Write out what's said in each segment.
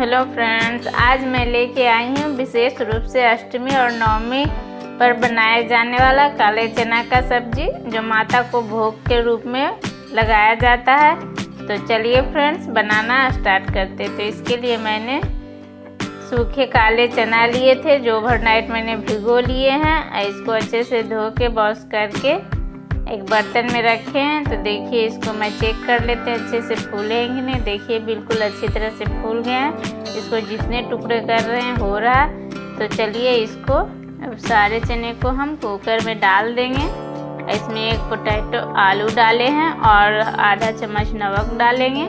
Hello friends, आज मैं लेके आई हूँ विशेष रूप से अष्टमी और नवमी पर बनाया जाने वाला काले चना का सब्जी, जो माता को भोग के रूप में लगाया जाता है। तो चलिए फ्रेंड्स, बनाना स्टार्ट करते। तो इसके लिए मैंने सूखे काले चना लिए थे, जो ओवरनाइट मैंने भिगो लिए हैं। इसको अच्छे से धो के वॉश करके एक बर्तन में रखे हैं। तो देखिए, इसको मैं चेक कर लेते हैं अच्छे से फूले हैं कि नहीं। देखिए बिल्कुल अच्छी तरह से फूल गए हैं। इसको जितने टुकड़े कर रहे हैं हो रहा। तो चलिए इसको अब सारे चने को हम कुकर में डाल देंगे। इसमें एक पोटैटो आलू डाले हैं और आधा चम्मच नमक डालेंगे,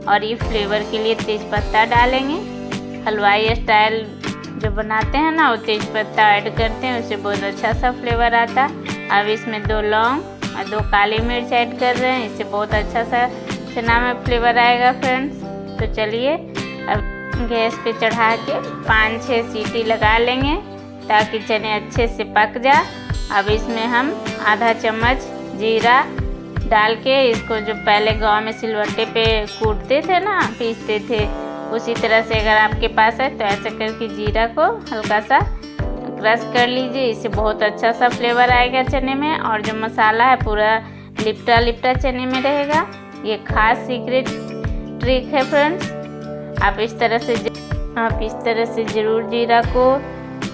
और ये फ्लेवर के लिए तेज़पत्ता डालेंगे। हलवाई स्टाइल जो बनाते हैं ना, वो तेज़पत्ता ऐड करते हैं, उससे बहुत अच्छा सा फ्लेवर आता है। अब इसमें 2 लौंग और 2 काली मिर्च ऐड कर रहे हैं, इससे बहुत अच्छा सा चना में फ्लेवर आएगा फ्रेंड्स। तो चलिए अब गैस पे चढ़ा के 5-6 सीटी लगा लेंगे, ताकि चने अच्छे से पक जाए। अब इसमें हम आधा चम्मच जीरा डाल के, इसको जो पहले गांव में सिलवट्टे पे कूटते थे ना, पीसते थे, उसी तरह से अगर आपके पास है तो ऐसे करके जीरा को हल्का सा क्रश कर लीजिए। इससे बहुत अच्छा सा फ्लेवर आएगा चने में, और जो मसाला है पूरा लिपटा लिपटा चने में रहेगा। ये खास सीक्रेट ट्रिक है फ्रेंड्स। आप इस तरह से ज़रूर जीरा को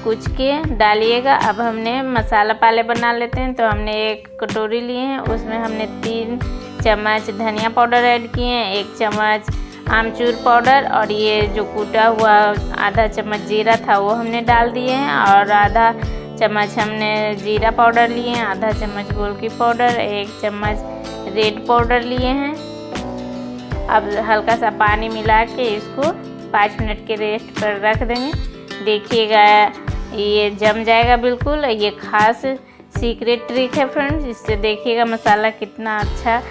कुच के डालिएगा। अब हमने मसाला पहले बना लेते हैं। तो हमने एक कटोरी लिए हैं, उसमें हमने 3 चम्मच धनिया पाउडर ऐड किए हैं, 1 चम्मच आमचूर पाउडर, और ये जो कूटा हुआ आधा चम्मच जीरा था वो हमने डाल दिए हैं, और आधा चम्मच हमने जीरा पाउडर लिए हैं, आधा चम्मच गोलकी पाउडर, 1 चम्मच रेड पाउडर लिए हैं। अब हल्का सा पानी मिला के इसको 5 मिनट के रेस्ट पर रख देंगे। देखिएगा ये जम जाएगा बिल्कुल। ये खास सीक्रेट ट्रिक है फ्रेंड्स। इससे देखिएगा मसाला कितना अच्छा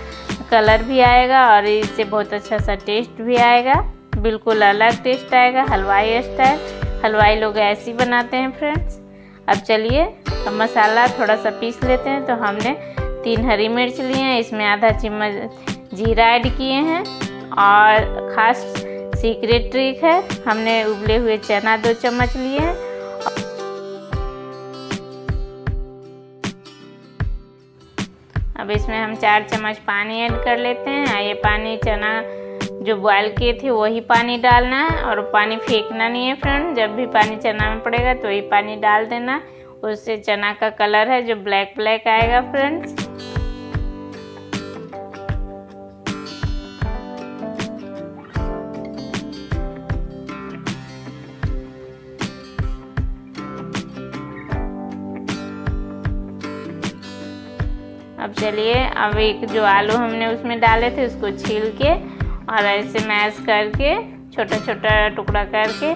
कलर भी आएगा, और इससे बहुत अच्छा सा टेस्ट भी आएगा। बिल्कुल अलग टेस्ट आएगा हलवाई स्टाइल। हलवाई लोग ऐसे ही बनाते हैं फ्रेंड्स। अब चलिए अब मसाला थोड़ा सा पीस लेते हैं। तो हमने 3 हरी मिर्च लिए हैं, इसमें आधा चम्मच जीरा ऐड किए हैं, और ख़ास सीक्रेट ट्रिक है, हमने उबले हुए चना 2 चम्मच लिए हैं। अब इसमें हम 4 चम्मच पानी ऐड कर लेते हैं। ये पानी चना जो बॉयल किए थे वही पानी डालना है, और पानी फेंकना नहीं है फ्रेंड। जब भी पानी चना में पड़ेगा तो वही पानी डाल देना, उससे चना का कलर है जो ब्लैक ब्लैक आएगा फ्रेंड्स। अब चलिए अब एक जो आलू हमने उसमें डाले थे उसको छील के और ऐसे मैश करके छोटा छोटा टुकड़ा करके,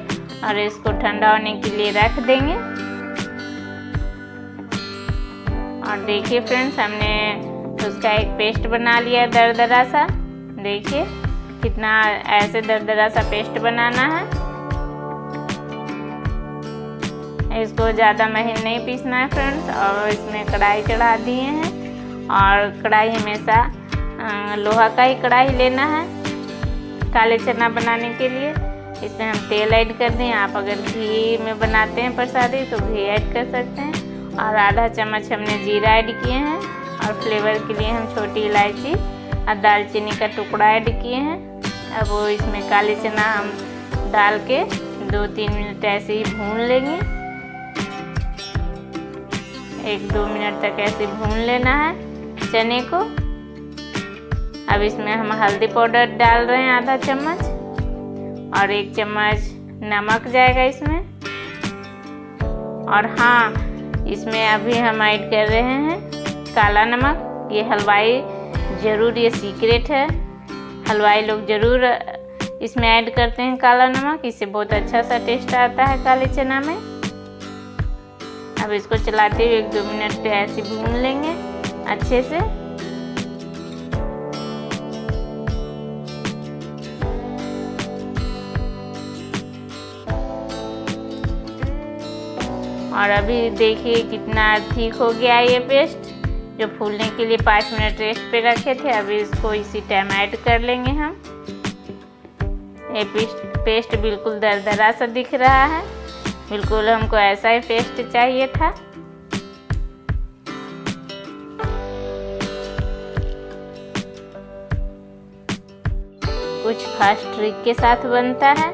और इसको ठंडा होने के लिए रख देंगे। और देखिए फ्रेंड्स, हमने उसका एक पेस्ट बना लिया दरदरा सा। देखिए कितना ऐसे दरदरा सा पेस्ट बनाना है। इसको ज़्यादा महीन नहीं पीसना है फ्रेंड्स। और इसमें कढ़ाई चढ़ा दिए हैं, और कढ़ाई हमेशा लोहा का ही कढ़ाई लेना है काले चना बनाने के लिए। इसमें हम तेल ऐड कर दें। आप अगर घी में बनाते हैं प्रसादी तो घी ऐड कर सकते हैं। और आधा चम्मच हमने जीरा ऐड किए हैं, और फ्लेवर के लिए हम छोटी इलायची और दालचीनी का टुकड़ा ऐड किए हैं। अब वो इसमें काले चना हम डाल के 2-3 मिनट ऐसे ही भून लेंगे। 1-2 मिनट तक ऐसे भून लेना है चने को। अब इसमें हम हल्दी पाउडर डाल रहे हैं आधा चम्मच, और 1 चम्मच नमक जाएगा इसमें। और हाँ, इसमें अभी हम ऐड कर रहे हैं काला नमक। ये हलवाई ज़रूर, ये सीक्रेट है, हलवाई लोग ज़रूर इसमें ऐड करते हैं काला नमक। इससे बहुत अच्छा सा टेस्ट आता है काले चना में। अब इसको चलाते हुए 1-2 मिनट ऐसे भून लेंगे अच्छे से। और अभी देखिए कितना ठीक हो गया ये पेस्ट, जो फूलने के लिए 5 मिनट रेस्ट पे रखे थे। अभी इसको इसी टाइम ऐड कर लेंगे हम। ये पेस्ट पेस्ट बिल्कुल दरदरा सा दिख रहा है। बिल्कुल हमको ऐसा ही पेस्ट चाहिए था। कुछ खास ट्रिक के साथ बनता है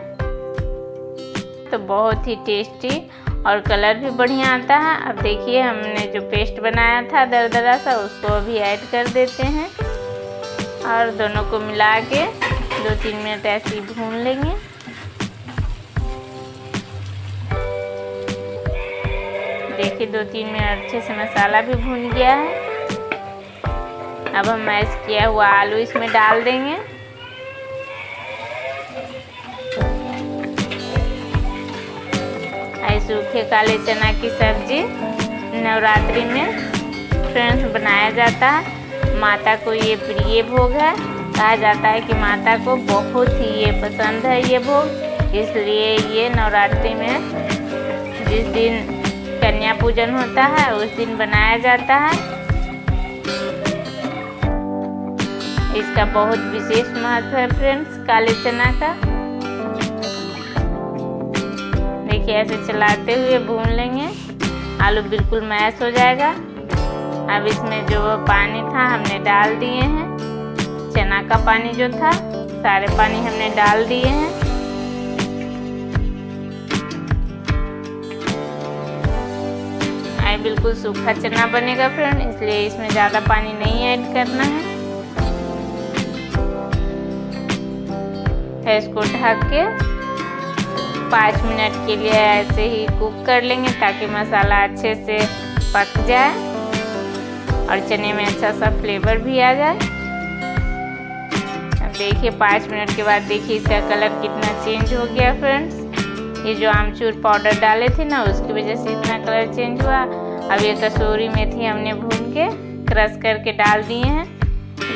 तो बहुत ही टेस्टी और कलर भी बढ़िया आता है। अब देखिए हमने जो पेस्ट बनाया था दरदरा सा उसको अभी ऐड कर देते हैं और दोनों को मिला के 2-3 मिनट ऐसे ही भून लेंगे। देखिए 2-3 मिनट अच्छे से मसाला भी भून गया है। अब हम मैश किया हुआ आलू इसमें डाल देंगे। सूखे काले चना की सब्जी नवरात्रि में फ्रेंड्स बनाया जाता है। माता को ये प्रिय भोग है। कहा जाता है कि माता को बहुत ही ये पसंद है ये भोग, इसलिए ये नवरात्रि में जिस दिन कन्या पूजन होता है उस दिन बनाया जाता है। इसका बहुत विशेष महत्व है फ्रेंड्स काले चना का। देखिए ऐसे चलाते हुए भून लेंगे। आलू बिल्कुल मैश हो जाएगा। अब इसमें जो पानी था हमने डाल दिए हैं। चना का पानी जो था सारे पानी हमने डाल दिए हैं। ये बिल्कुल सूखा चना बनेगा फ्रेंड, इसलिए इसमें ज़्यादा पानी नहीं ऐड करना है। इसको ढक के 5 मिनट के लिए ऐसे ही कुक कर लेंगे ताकि मसाला अच्छे से पक जाए और चने में अच्छा सा फ्लेवर भी आ जाए। अब देखिए 5 मिनट के बाद देखिए इसका कलर कितना चेंज हो गया फ्रेंड्स। ये जो आमचूर पाउडर डाले थे ना उसकी वजह से इतना कलर चेंज हुआ। अब ये कसूरी मेथी हमने भून के क्रश करके डाल दिए हैं।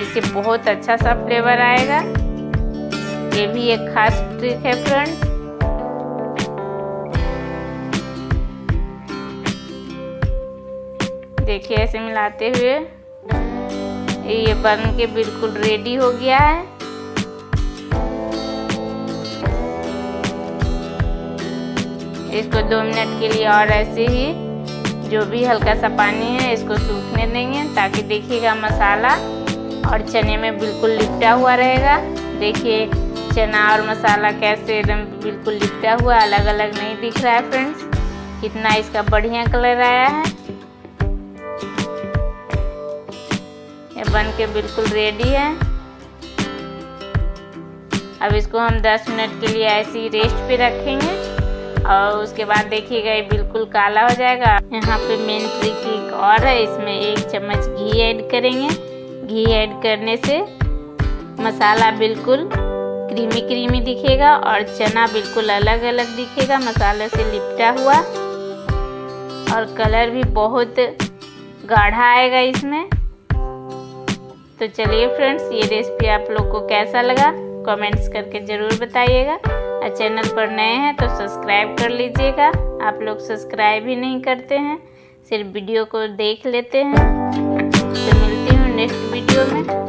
इससे बहुत अच्छा सा फ्लेवर आएगा। ये भी एक खास ट्रिक है फ्रेंड्स। देखिए ऐसे मिलाते हुए ये बन के बिल्कुल रेडी हो गया है। इसको 2 मिनट के लिए और ऐसे ही जो भी हल्का सा पानी है इसको सूखने देंगे ताकि देखिएगा मसाला और चने में बिल्कुल लिपटा हुआ रहेगा। देखिए चना और मसाला कैसे एकदम बिल्कुल लिपटा हुआ, अलग अलग नहीं दिख रहा है फ्रेंड्स। कितना इसका बढ़िया कलर आया है। ये बन के बिल्कुल रेडी है। अब इसको हम 10 मिनट के लिए ऐसे ही रेस्ट पे रखेंगे और उसके बाद देखिएगा ये बिल्कुल काला हो जाएगा। यहाँ पे मेन ट्रिक एक और है, इसमें 1 चम्मच घी ऐड करेंगे। घी ऐड करने से मसाला बिल्कुल क्रीमी क्रीमी दिखेगा और चना बिल्कुल अलग अलग दिखेगा मसाले से लिपटा हुआ, और कलर भी बहुत गाढ़ा आएगा इसमें। तो चलिए फ्रेंड्स ये रेसिपी आप लोग को कैसा लगा कमेंट्स करके ज़रूर बताइएगा। और चैनल पर नए हैं तो सब्सक्राइब कर लीजिएगा। आप लोग सब्सक्राइब ही नहीं करते हैं, सिर्फ वीडियो को देख लेते हैं। तो मिलती हूँ नेक्स्ट वीडियो में।